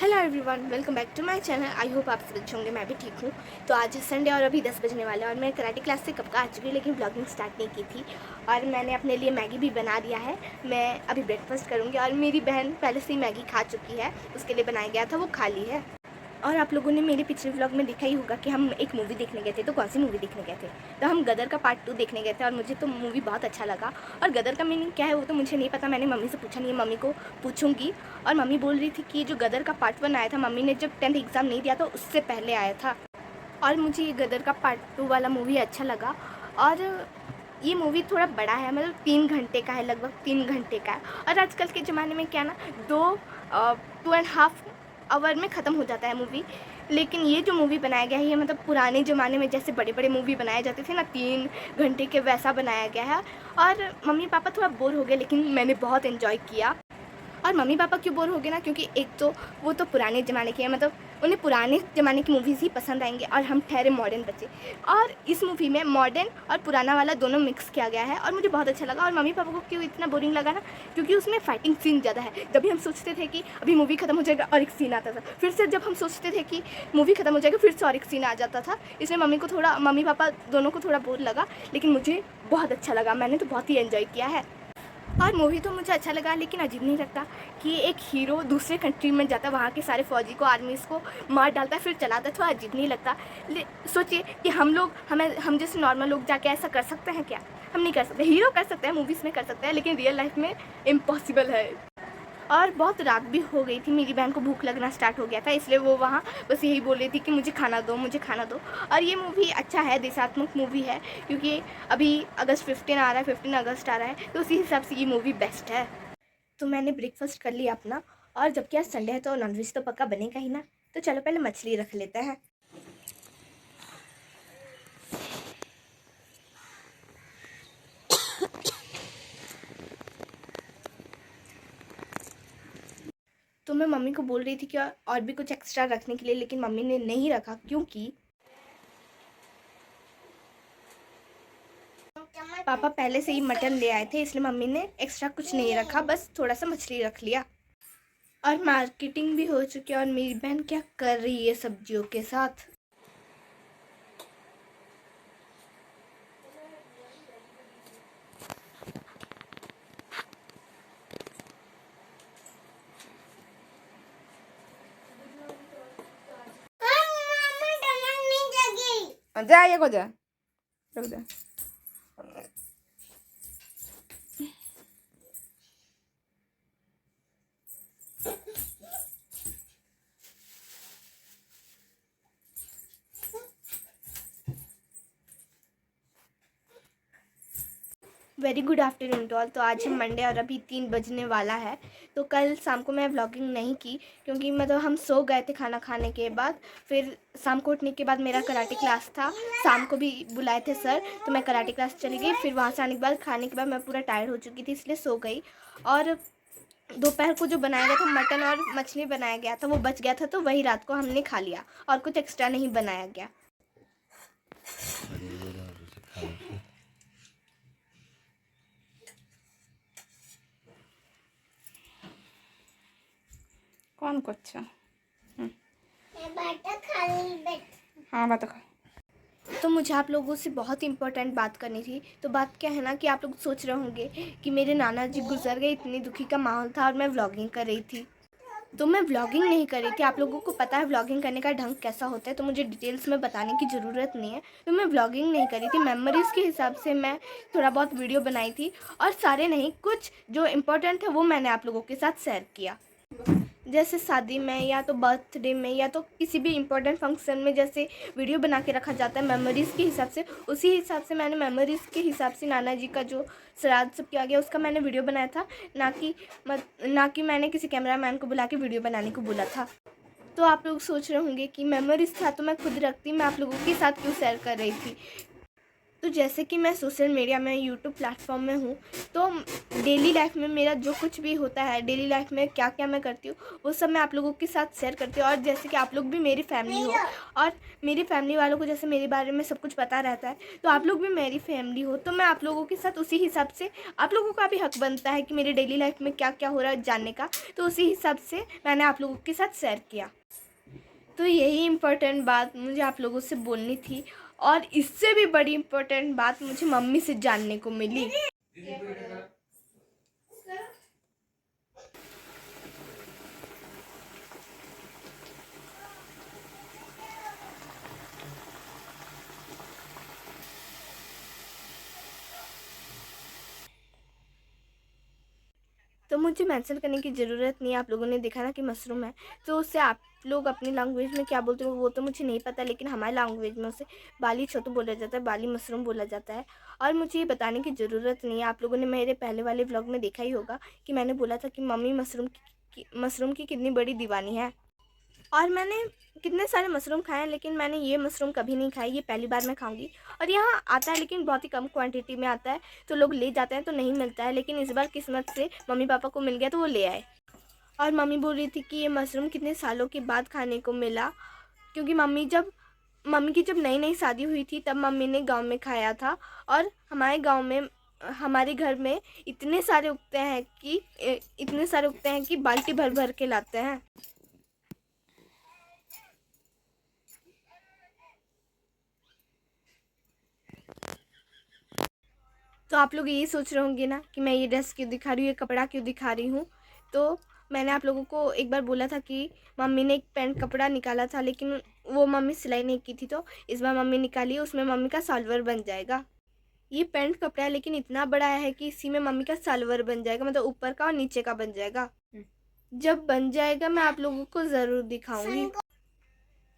Hello everyone, welcome back to my channel. I hope आप सब अच्छे होंगे। मैं भी ठीक हूँ। तो आज संडे और अभी 10 बजने वाला है और मैं कराटे क्लास से कब का आ चुकी हूँ, लेकिन ब्लॉगिंग स्टार्ट नहीं की थी। और मैंने अपने लिए मैगी भी बना दिया है। मैं अभी ब्रेकफास्ट करूँगी और मेरी बहन पहले से ही मैगी खा चुकी है, उसके लिए बनाया गया था, वो खा ली है। और आप लोगों ने मेरे पिछले व्लॉग में देखा ही होगा कि हम एक मूवी देखने गए थे। तो कौन सी मूवी देखने गए थे? तो हम गदर का पार्ट 2 देखने गए थे और मुझे तो मूवी बहुत अच्छा लगा। और गदर का मीनिंग क्या है वो तो मुझे नहीं पता, मैंने मम्मी से पूछा नहीं है, मम्मी को पूछूंगी। और मम्मी बोल रही थी कि जो गदर का पार्ट 1 आया था, मम्मी ने जब 10th एग्ज़ाम नहीं दिया तो उससे पहले आया था। और मुझे ये गदर का पार्ट 2 वाला मूवी अच्छा लगा। और ये मूवी थोड़ा बड़ा है, मतलब 3 घंटे का है, लगभग 3 घंटे का है। और आजकल के ज़माने में क्या ना, 2.5 आवर में ख़त्म हो जाता है मूवी। लेकिन ये जो मूवी बनाया गया है, ये मतलब पुराने ज़माने में जैसे बड़े बड़े मूवी बनाए जाते थे ना 3 घंटे के, वैसा बनाया गया है। और मम्मी पापा थोड़ा बोर हो गए, लेकिन मैंने बहुत इन्जॉय किया। और मम्मी पापा क्यों बोर हो गए ना, क्योंकि एक तो वो तो पुराने ज़माने के हैं, मतलब उन्हें पुराने ज़माने की मूवीज़ ही पसंद आएंगे, और हम ठहरे मॉडर्न बच्चे। और इस मूवी में मॉडर्न और पुराना वाला दोनों मिक्स किया गया है और मुझे बहुत अच्छा लगा। और मम्मी पापा को क्यों इतना बोरिंग लगा ना, क्योंकि उसमें फाइटिंग सीन ज़्यादा है। जब भी हम सोचते थे कि अभी मूवी ख़त्म हो जाएगा और एक सीन आता था, फिर से जब हम सोचते थे कि मूवी ख़त्म हो जाएगा फिर से और एक सीन आ जाता था। इसलिए मम्मी पापा दोनों को थोड़ा बोर लगा, लेकिन मुझे बहुत अच्छा लगा। मैंने तो बहुत ही एंजॉय किया है। और मूवी तो मुझे अच्छा लगा, लेकिन अजीब नहीं लगता कि एक हीरो दूसरे कंट्री में जाता है, वहाँ के सारे फौजी को, आर्मीज़ को मार डालता है, फिर चलाता है। थोड़ा अजीब नहीं लगता? सोचिए कि हम जैसे नॉर्मल लोग जाके ऐसा कर सकते हैं क्या? हम नहीं कर सकते। हीरो कर सकते हैं, मूवीज़ में कर सकते हैं, लेकिन रियल लाइफ में इम्पॉसिबल है। और बहुत रात भी हो गई थी, मेरी बहन को भूख लगना स्टार्ट हो गया था, इसलिए वो वहाँ बस यही बोल रही थी कि मुझे खाना दो, मुझे खाना दो। और ये मूवी अच्छा है, देशात्मक मूवी है, क्योंकि अभी अगस्त 15 आ रहा है, 15 अगस्त आ रहा है, तो उसी हिसाब से ये मूवी बेस्ट है। तो मैंने ब्रेकफास्ट कर लिया अपना, और जबकि आज संडे है तो नॉनवेज तो पक्का बनेगा ही ना। तो चलो पहले मछली रख लेते हैं। तो मैं मम्मी को बोल रही थी कि और भी कुछ एक्स्ट्रा रखने के लिए, लेकिन मम्मी ने नहीं रखा, क्योंकि पापा पहले से ही मटन ले आए थे, इसलिए मम्मी ने एक्स्ट्रा कुछ नहीं रखा, बस थोड़ा सा मछली रख लिया। और मार्केटिंग भी हो चुकी है। और मेरी बहन क्या कर रही है सब्जियों के साथ। जा ये को जा, रुक जा। Very good afternoon to all. तो आज है मंडे और अभी 3 बजने वाला है। तो कल शाम को मैं व्लॉगिंग नहीं की, क्योंकि मतलब हम सो गए थे खाना खाने के बाद। फिर शाम को उठने के बाद मेरा कराटे क्लास था, शाम को भी बुलाए थे सर, तो मैं कराटे क्लास चली गई। फिर वहाँ से आने के बाद खाने के बाद मैं पूरा टायर्ड हो चुकी थी, इसलिए सो गई। और दोपहर को जो बनाया गया था, मटन और मछली बनाया गया था, वो बच गया था, तो वही रात को हमने खा लिया और कुछ एक्स्ट्रा नहीं बनाया गया। कौन করছে? हाँ बात खा। तो मुझे आप लोगों से बहुत इंपॉर्टेंट बात करनी थी। तो बात क्या है ना, कि आप लोग सोच रहे होंगे कि मेरे नाना जी गुजर गए, इतनी दुखी का माहौल था और मैं व्लॉगिंग कर रही थी। तो मैं व्लॉगिंग नहीं कर रही थी। आप लोगों को पता है व्लॉगिंग करने का ढंग कैसा होता है, तो मुझे डिटेल्स में बताने की ज़रूरत नहीं है। तो मैं व्लॉगिंग नहीं कर रही थी, मेमोरीज़ के हिसाब से मैं थोड़ा बहुत वीडियो बनाई थी। और सारे नहीं, कुछ जो इम्पोर्टेंट है वो मैंने आप लोगों के साथ शेयर किया। जैसे शादी में, या तो बर्थडे में, या तो किसी भी इम्पोर्टेंट फंक्शन में जैसे वीडियो बना के रखा जाता है मेमोरीज़ के हिसाब से, उसी हिसाब से मैंने मेमोरीज़ के हिसाब से नाना जी का जो श्राद्ध सब किया गया उसका मैंने वीडियो बनाया था। ना कि मैंने किसी कैमरामैन को बुला के वीडियो बनाने को बोला था। तो आप लोग सोच रहे होंगे कि मेमोरीज़ था तो मैं खुद रखती, मैं आप लोगों के साथ क्यों शेयर कर रही थी। तो जैसे कि मैं सोशल मीडिया में यूट्यूब प्लेटफॉर्म में हूँ, तो डेली लाइफ में मेरा जो कुछ भी होता है, डेली लाइफ में क्या क्या मैं करती हूँ, वो सब मैं आप लोगों के साथ शेयर करती हूँ। और जैसे कि आप लोग भी मेरी फैमिली हो और मेरी फैमिली वालों को जैसे मेरे बारे में सब कुछ पता रहता है, तो आप लोग भी मेरी फैमिली हो, तो मैं आप लोगों के साथ उसी हिसाब से, आप लोगों का भी हक बनता है कि मेरी डेली लाइफ में क्या क्या हो रहा है जानने का, तो उसी हिसाब से मैंने आप लोगों के साथ शेयर किया। तो यही इम्पोर्टेंट बात मुझे आप लोगों से बोलनी थी, और इससे भी बड़ी इम्पोर्टेंट बात मुझे मम्मी से जानने को मिली। तो मुझे मेंशन करने की ज़रूरत नहीं है, आप लोगों ने देखा ना कि मशरूम है, तो उससे आप लोग अपनी लैंग्वेज में क्या बोलते हो वो तो मुझे नहीं पता, लेकिन हमारी लैंग्वेज में उसे बाली छोतू बोला जाता है, बाली मशरूम बोला जाता है। और मुझे ये बताने की ज़रूरत नहीं है, आप लोगों ने मेरे पहले वाले व्लॉग में देखा ही होगा कि मैंने बोला था कि मम्मी मशरूम की कितनी बड़ी दीवानी है। और मैंने कितने सारे मशरूम खाए हैं, लेकिन मैंने ये मशरूम कभी नहीं खाई, ये पहली बार मैं खाऊंगी। और यहाँ आता है लेकिन बहुत ही कम क्वांटिटी में आता है, तो लोग ले जाते हैं तो नहीं मिलता है, लेकिन इस बार किस्मत से मम्मी पापा को मिल गया तो वो ले आए। और मम्मी बोल रही थी कि ये मशरूम कितने सालों के बाद खाने को मिला, क्योंकि मम्मी की जब नई नई शादी हुई थी तब मम्मी ने गाँव में खाया था। और हमारे गाँव में, हमारे घर में इतने सारे उगते हैं कि बाल्टी भर भर के लाते हैं। तो आप लोग यही सोच रहे होंगे ना कि मैं ये ड्रेस क्यों दिखा रही हूँ, ये कपड़ा क्यों दिखा रही हूँ। तो मैंने आप लोगों को एक बार बोला था कि मम्मी ने एक पैंट कपड़ा निकाला था, लेकिन वो मम्मी सिलाई नहीं की थी, तो इस बार मम्मी निकाली, उसमें मम्मी का सालवर बन जाएगा। ये पैंट कपड़ा है लेकिन इतना बड़ा है कि इसी में मम्मी का सालवर बन जाएगा, मतलब ऊपर का और नीचे का बन जाएगा। जब बन जाएगा मैं आप लोगों को ज़रूर दिखाऊंगी।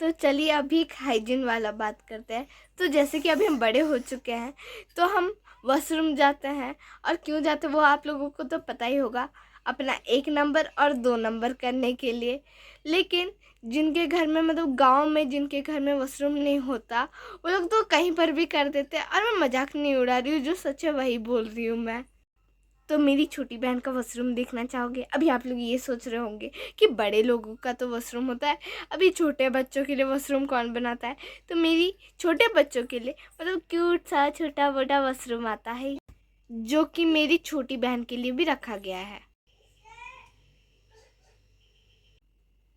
तो चलिए अभी एक हाइजीन वाला बात करते हैं। तो जैसे कि अभी हम बड़े हो चुके हैं, तो हम वॉशरूम जाते हैं, और क्यों जाते हैं वो आप लोगों को तो पता ही होगा, अपना 1 नंबर और 2 नंबर करने के लिए। लेकिन जिनके घर में, मतलब गांव में जिनके घर में वॉशरूम नहीं होता, वो लोग तो कहीं पर भी कर देते हैं। और मैं मजाक नहीं उड़ा रही हूँ, जो सच है वही बोल रही हूँ मैं। तो मेरी छोटी बहन का वॉशरूम देखना चाहोगे? अभी आप लोग ये सोच रहे होंगे कि बड़े लोगों का तो वॉशरूम होता है, अभी छोटे बच्चों के लिए वॉशरूम कौन बनाता है? तो मेरी छोटे बच्चों के लिए, मतलब क्यूट सा छोटा मोटा वॉशरूम आता है, जो कि मेरी छोटी बहन के लिए भी रखा गया है।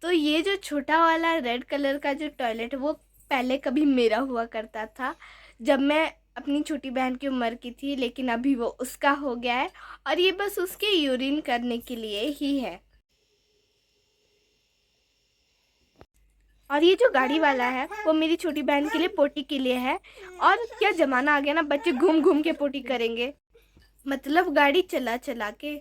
तो ये जो छोटा वाला रेड कलर का जो टॉयलेट है, वो पहले कभी मेरा हुआ करता था, जब मैं अपनी छोटी बहन की उम्र की थी, लेकिन अभी वो उसका हो गया है, और ये बस उसके यूरिन करने के लिए ही है। और ये जो गाड़ी वाला है वो मेरी छोटी बहन के लिए पोटी के लिए है। और क्या ज़माना आ गया ना, बच्चे घूम घूम के पोटी करेंगे, मतलब गाड़ी चला चला के।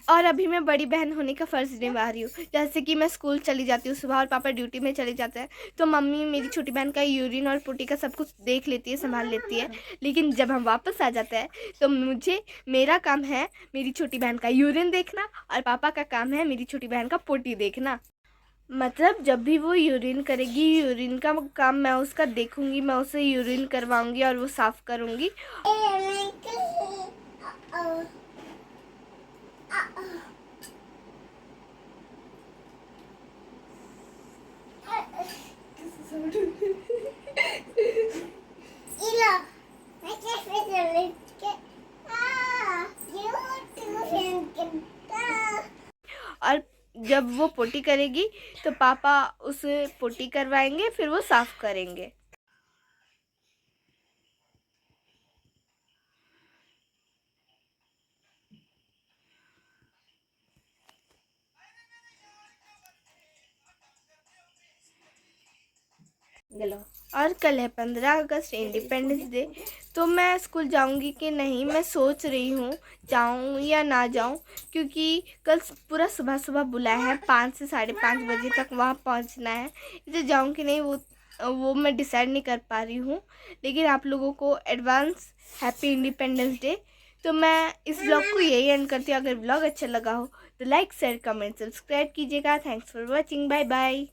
और अभी मैं बड़ी बहन होने का फ़र्ज़ निभा रही हूँ। जैसे कि मैं स्कूल चली जाती हूँ सुबह और पापा ड्यूटी में चले जाते हैं, तो मम्मी मेरी छोटी बहन का यूरिन और पोटी का सब कुछ देख लेती है, संभाल लेती है। लेकिन जब हम वापस आ जाते हैं, तो मेरा काम है मेरी छोटी बहन का यूरिन देखना, और पापा का काम है मेरी छोटी बहन का पोटी देखना। मतलब जब भी वो यूरिन करेगी, यूरिन का काम मैं उसका देखूंगी, मैं उसे यूरिन करवाऊंगी और वो साफ़ करूंगी। और जब वो पोटी करेगी तो पापा उसे पोटी करवाएंगे, फिर वो साफ़ करेंगे। और कल है 15 अगस्त, इंडिपेंडेंस डे। तो मैं स्कूल जाऊंगी कि नहीं, मैं सोच रही हूँ जाऊँ या ना जाऊँ, क्योंकि कल पूरा सुबह सुबह बुलाया है, 5 से 5:30 बजे तक वहाँ पहुँचना है। इधर जाऊँ कि नहीं वो मैं डिसाइड नहीं कर पा रही हूँ। लेकिन आप लोगों को एडवांस हैप्पी इंडिपेंडेंस डे। तो मैं इस ब्लॉग को यही एंड करती हूँ। अगर ब्लॉग अच्छा लगा हो तो लाइक शेयर कमेंट सब्सक्राइब कीजिएगा। Thanks for watching, bye bye.